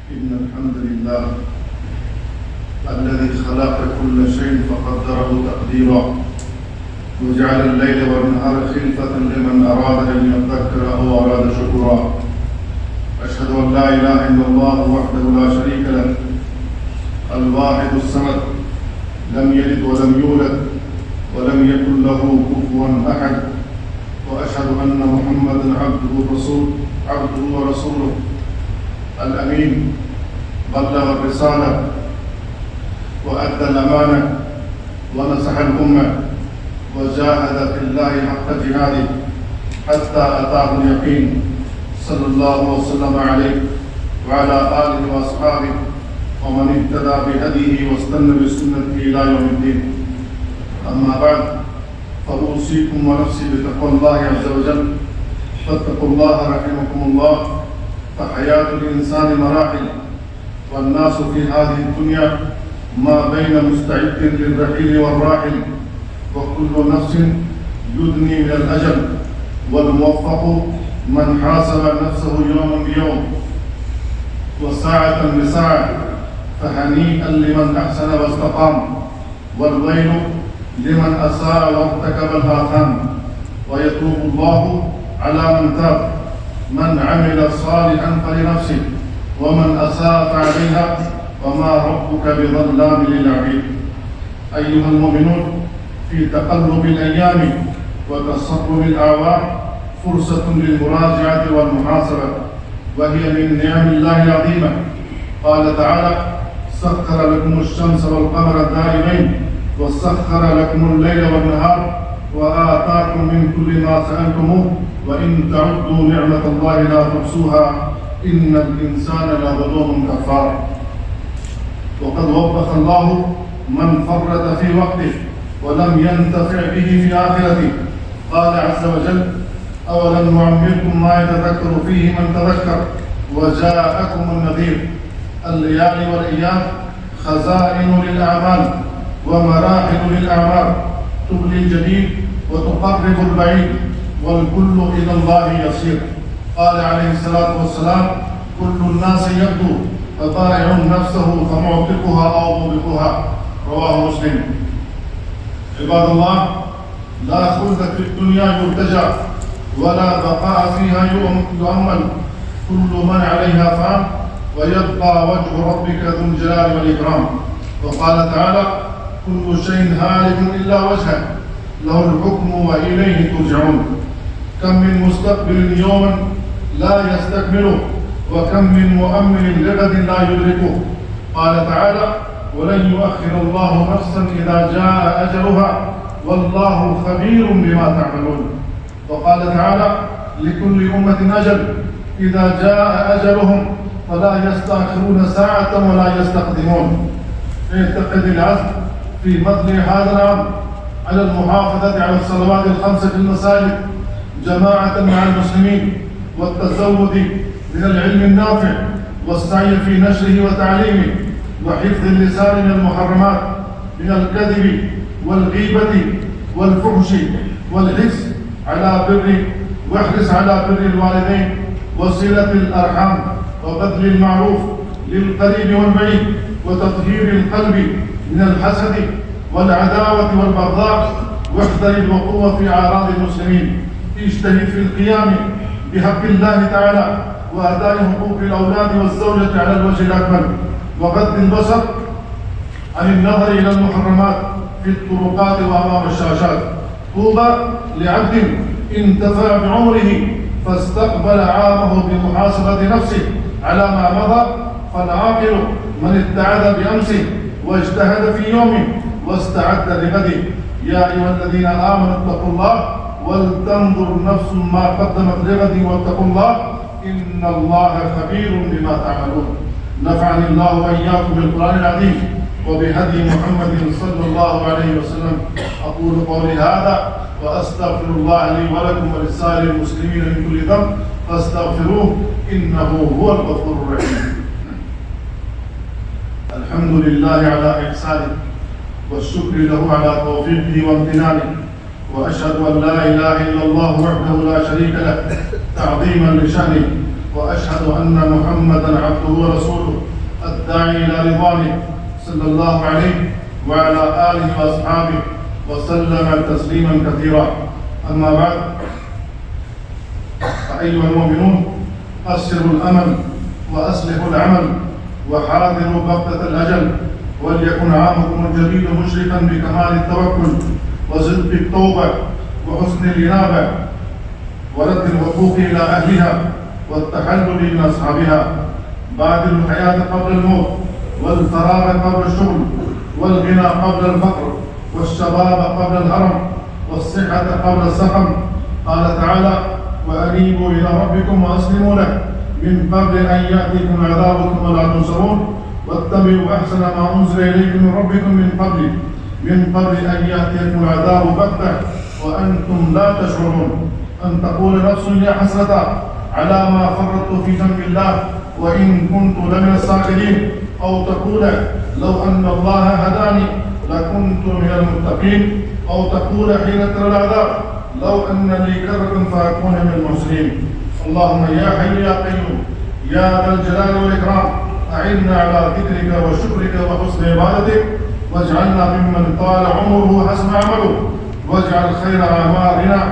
إن الحمد لله الذي خلق كل شيء فقدره تقديرا وجعل الليل والنهار خلفة لمن أراد أن يذكر أو أراد شكورا. أشهد أن لا إله إلا الله وحده لا شريك له الواحد الصمد لم يلد ولم يولد ولم يكن له كفوا أحد. وأشهد أن محمدا عبده ورسوله الأمين بلغ الرسالة وأدى الأمانة ونصح الأمة وجاهد في الله حق جهاده حتى أتاه اليقين صلى الله وسلم عليه وعلى آله وأصحابه ومن اهتدى بهديه واستنى بسنته إلى يوم الدين. أما بعد فأوصيكم ونفسي بتقوى الله عز وجل. فاتقوا الله رحمكم الله. فحياة الإنسان مراحل والناس في هذه الدنيا ما بين مستعد للرحيل والراحل، وكل نفس يدني من الأجل، والموفق من حاسب نفسه يوما بيوم وساعة بساعة. فهنيئا لمن أحسن واستقام، والويل لمن أساء وارتكب الآثام. ويتوب الله على من تاب، من عمل صالحا فلنفسه ومن أساء فعليها وما ربك بظلام للعبيد. أيها المؤمنون، في تقلب الأيام وتصرف الأعوام فرصة للمراجعة والمحاسبة، وهي من نعم الله العظيمة. قال تعالى: سخر لكم الشمس والقمر دائبين وسخر لكم الليل والنهار وآتاكم من كل ما سألتموه وإن تعدوا نعمة الله لا تحصوها إن الإنسان لظلوم كفار. وقد وبخ الله من فرط في وقته ولم ينتفع به في آخرته. قال عز وجل: أولم نعمركم ما يتذكر فيه من تذكر وجاءكم النذير. الليالي والأيام خزائن للأعمال ومراحل للأعمال، تبلي الجديد وتقرب البعيد، والكل إلى الله يصير. قال عليه الصلاة والسلام: كل الناس يبدو فبائع نفسه فمعتقها أو موبقها. رواه مسلم. عباد الله، لا خلد في الدنيا يرتجى ولا بقاء فيها يؤمل. كل من عليها فان ويبقى وجه ربك ذو الجلال والإكرام. وقال تعالى: كل شيء هالك إلا وجهه له الحكم وإليه ترجعون. كم من مستقبل يوما لا يستكمله، وكم من مؤمل لغد لا يدركه. قال تعالى: ولن يؤخر الله نفسا إذا جاء أجلها والله خبير بما تعملون. وقال تعالى: لكل أمة أجل إذا جاء أجلهم فلا يستأخرون ساعة ولا يستقدمون. اعتقد العزم في بذل هذا العام على المحافظة على الصلوات الخمس في المساجد جماعة مع المسلمين، والتزود من العلم النافع والسعي في نشره وتعليمه، وحفظ اللسان من المحرمات من الكذب والغيبة والفحش، واحرص على بر الوالدين وصلة الأرحام وبذل المعروف للقريب والبعيد، وتطهير القلب من الحسد والعداوة والبغضاء، واحذر الوقوع في أعراض المسلمين. اجتهد في القيام بحق الله تعالى وأداء حقوق الأولاد والزوجة على الوجه الأكمل، وغض البصر عن النظر إلى المحرمات في الطرقات وأمام الشاشات. طوبى لعبد انتفع بعمره فاستقبل عامه بمحاسبة نفسه على ما مضى، فالعاقل من ابتعد بأمسه واجتهد في يومه واستعد لغده. يا أيها الذين آمنوا اتقوا الله ولتنظر نفس ما قدمت لغد واتقوا الله إن الله خبير بما تعملون. نفعني الله وإياكم بالقرآن العظيم وبهدي محمد صلى الله عليه وسلم. أقول قولي هذا وأستغفر الله لي ولكم ولسائر المسلمين من كل ذنب فاستغفروه إنه هو الغفور الرحيم. الحمد لله على إحسانه والشكر له على توفيقه وامتنانه، وأشهد أن لا إله إلا الله وحده لا شريك له تعظيما لشأنه، وأشهد أن محمدا عبده ورسوله الداعي إلى رضوانه صلى الله عليه وعلى آله وأصحابه وسلم تسليما كثيرا. أما بعد، فأيها المؤمنون، أسروا الأمل وأصلحوا العمل وحاذروا بغتة الأجل، وليكن عامكم الجديد مشرقا بكمال التوكل وصدق التوبة وحسن الإنابة ورد الحقوق إلى أهلها والتحلل من أصحابها. بادروا الحياة قبل الموت، والفراغ قبل الشغل، والغنى قبل الفقر، والشباب قبل الهرم، والصحة قبل السقم. قال تعالى: وأنيبوا إلى ربكم وأسلموا له من قبل أن يأتيكم العذاب ثم لا تنصرون واتبعوا أحسن ما أنزل إليكم من ربكم من قبل أن يأتيكم العذاب بغتة وأنتم لا تشعرون. أن تقول نفس: يا حسرة على ما فرطت في جنب الله وإن كنت لمن الساخرين، أو تقول: لو أن الله هداني لكنت من المتقين، أو تقول حين ترى العذاب: لو أن لي كرة فأكون من المحسنين. اللهم يا حي يا قيوم يا ذا الجلال والإكرام، أعنا على ذكرك وشكرك وحسن عبادتك، واجعلنا ممن طال عمره وحسن عمله، واجعل خير أعمالنا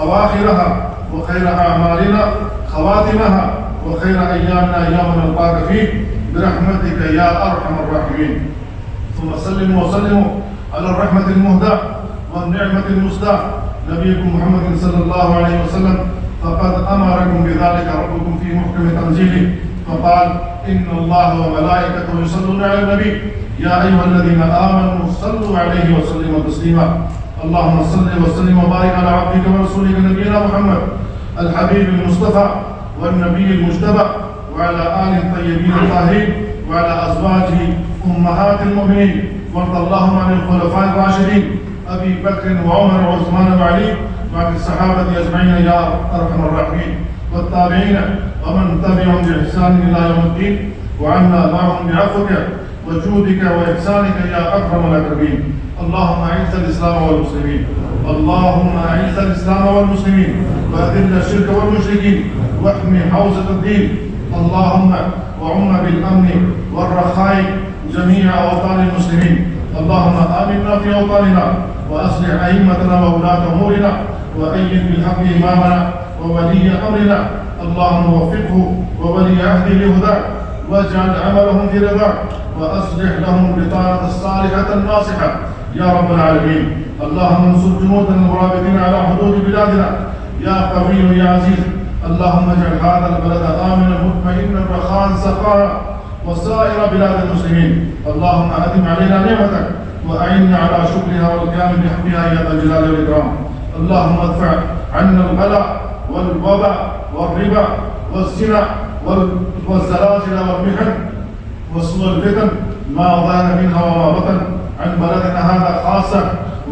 أواخرها وخير أعمالنا خواتمها وخير أيامنا يوم نلقاك فيه برحمتك يا أرحم الراحمين. ثم سلموا وسلموا على الرحمة المهداة والنعمة المسداة نبيكم محمد صلى الله عليه وسلم، فقد أمركم بذلك ربكم في محكم تنزيله، فقال: إن الله وملائكته يصلون على النبي يا أيها الذين آمنوا صلوا عليه وسلموا تسليما. اللهم صل وسلم وبارك على عبدك ورسولك نبينا محمد الحبيب المصطفى والنبي المجتبى، وعلى آله الطيبين الطاهرين، وعلى أزواجه أمهات المؤمنين. وارض اللهم عن الخلفاء الراشدين أبي بكر وعمر وعثمان وعلي، وعن الصحابة أجمعين يا أرحم الراحمين، والتابعين ومن تبعهم بإحسان إلى يوم الدين، وعنا معهم بعفوك وجودك وإحسانك يا أكرم الأكرمين. اللهم أعز الإسلام والمسلمين، اللهم أعز الإسلام والمسلمين، وأذل الشرك والمشركين، واحمي حوزة الدين. اللهم وعم بالأمن والرخاء جميع أوطان المسلمين. اللهم آمنا في أوطاننا، وأصلح أئمتنا وولاة أمورنا، وأيد بالحق إمامنا وولي أمرنا. اللهم وفقه وولي عهده لهداك، واجعل عملهم في رضاك، وأصلح لهم البطانة الصالحة الناصحة يا رب العالمين. اللهم انصر جنودنا المرابطين على حدود بلادنا يا قوي يا عزيز. اللهم اجعل هذا البلد آمنا مطمئنا رخاء سخاء وسائر بلاد المسلمين. اللهم أدم علينا نعمتك وأعنا على شكرها والقيام بحقها يا ذا الجلال والإكرام. اللهم ادفع عنا البلاء والوباء والربا والزنا والزلازل والمحن وسوء الفتن ما ظهر منها وما بطن عن بلدنا هذا خاصة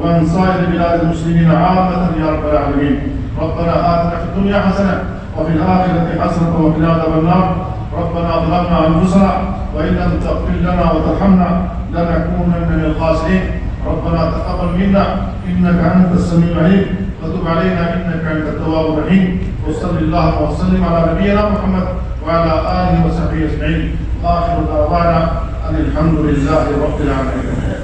وعن سائر بلاد المسلمين عامة يا رب العالمين. ربنا آتنا في الدنيا حسنة وفي الآخرة حسنة وقنا عذاب النار. ربنا ظلمنا أنفسنا وإن لم تغفر لنا وترحمنا لنكونن من الخاسرين. ربنا تقبل منا إنك أنت السميع العليم، وتب علينا إنك أنت التواب الرحيم. وصل اللهم وسلم على نبينا محمد وعلى آله وصحبه أجمعين. آخر دعوانا أن الحمد لله رب العالمين.